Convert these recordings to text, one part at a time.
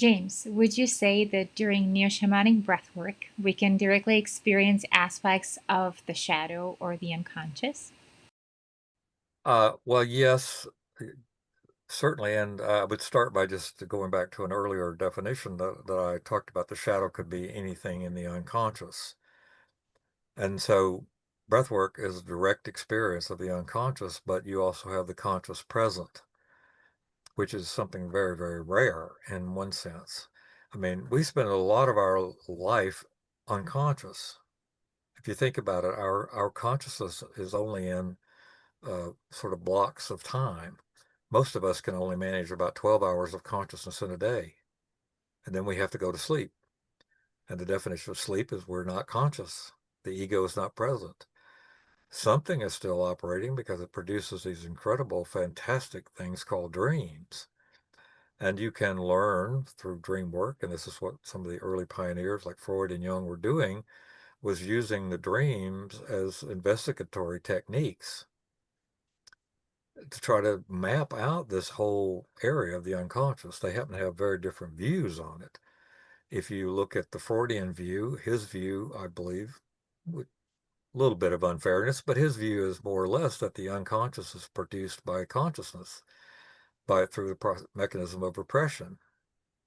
James, would you say that during neo-shamanic breathwork, we can directly experience aspects of the shadow or the unconscious? Well, yes, certainly. And I would start by just going back to an earlier definition that I talked about. The shadow could be anything in the unconscious. And so breathwork is a direct experience of the unconscious, but you also have the conscious present, which is something very, very rare in one sense. I mean, we spend a lot of our life unconscious. If you think about it, our consciousness is only in sort of blocks of time. Most of us can only manage about 12 hours of consciousness in a day, and then we have to go to sleep. And the definition of sleep is we're not conscious. The ego is not present. Something is still operating because it produces these incredible, fantastic things called dreams. And you can learn through dream work, and this is what some of the early pioneers like Freud and Jung were doing, was using the dreams as investigatory techniques to try to map out this whole area of the unconscious. They happen to have very different views on it. If you look at the Freudian view, his view, I believe, with a little bit of unfairness, but his view is more or less that the unconscious is produced by consciousness, by through the mechanism of repression.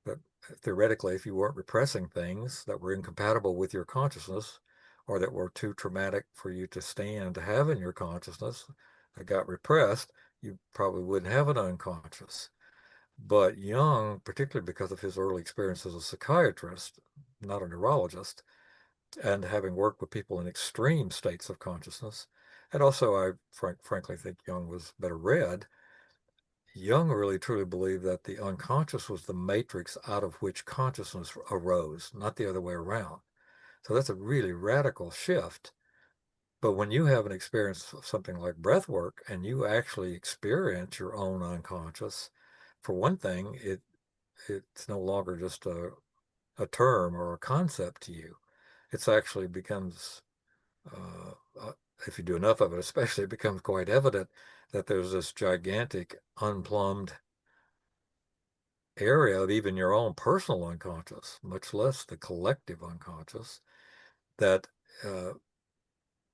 That theoretically, if you weren't repressing things that were incompatible with your consciousness, or that were too traumatic for you to stand to have in your consciousness, that got repressed, you probably wouldn't have an unconscious. But Jung, particularly because of his early experience as a psychiatrist, not a neurologist, and having worked with people in extreme states of consciousness, and also I frankly think Jung was better read. Jung really truly believed that the unconscious was the matrix out of which consciousness arose, not the other way around. So that's a really radical shift. But when you have an experience of something like breath work and you actually experience your own unconscious, for one thing, it's no longer just a term or a concept to you. It's actually becomes, uh, uh, if you do enough of it, especially, it becomes quite evident that there's this gigantic, unplumbed area of even your own personal unconscious, much less the collective unconscious, that uh,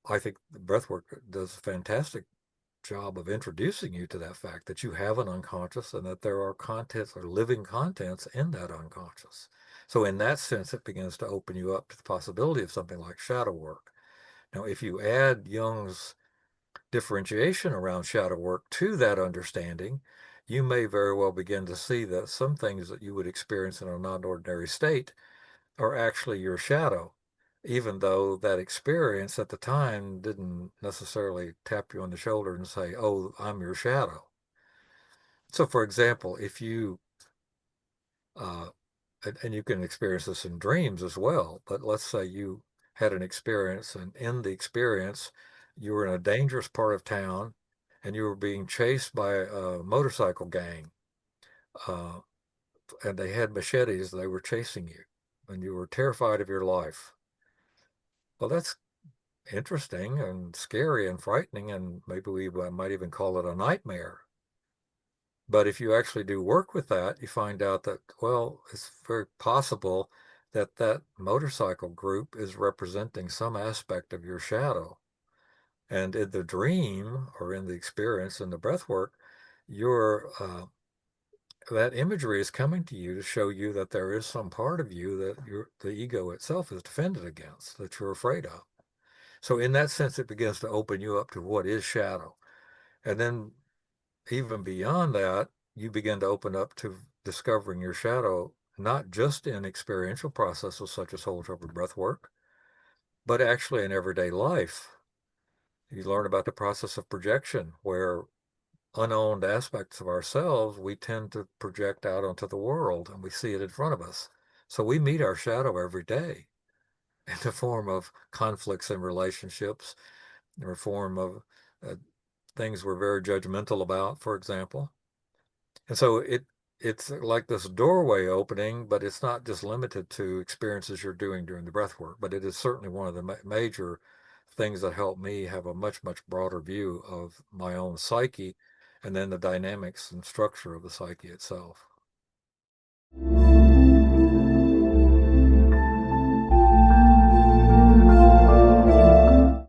I think the breathwork does a fantastic job of introducing you to that fact that you have an unconscious and that there are contents or living contents in that unconscious. So in that sense, it begins to open you up to the possibility of something like shadow work. Now, if you add Jung's differentiation around shadow work to that understanding, you may very well begin to see that some things that you would experience in a non-ordinary state are actually your shadow, even though that experience at the time didn't necessarily tap you on the shoulder and say, "Oh, I'm your shadow." So, for example, if you uh, and you can experience this in dreams as well, but let's say you had an experience, and in the experience, you were in a dangerous part of town, and you were being chased by a motorcycle gang, uh, and they had machetes. They were chasing you, and you were terrified of your life. Well, that's interesting and scary and frightening, and maybe we might even call it a nightmare. But if you actually do work with that, you find out that, well, it's very possible that that motorcycle group is representing some aspect of your shadow. And in the dream or in the experience in the breath work, your that imagery is coming to you to show you that there is some part of you that the ego itself is defended against, that you're afraid of. So in that sense, it begins to open you up to what is shadow. And then even beyond that, you begin to open up to discovering your shadow, not just in experiential processes such as holotropic breath work, but actually in everyday life. You learn about the process of projection, where unowned aspects of ourselves we tend to project out onto the world and we see it in front of us. So we meet our shadow every day in the form of conflicts in relationships, in the form of uh, things we're very judgmental about, for example. And so it's like this doorway opening, but it's not just limited to experiences you're doing during the breath work, but it is certainly one of the major things that help me have a much, much broader view of my own psyche and then the dynamics and structure of the psyche itself.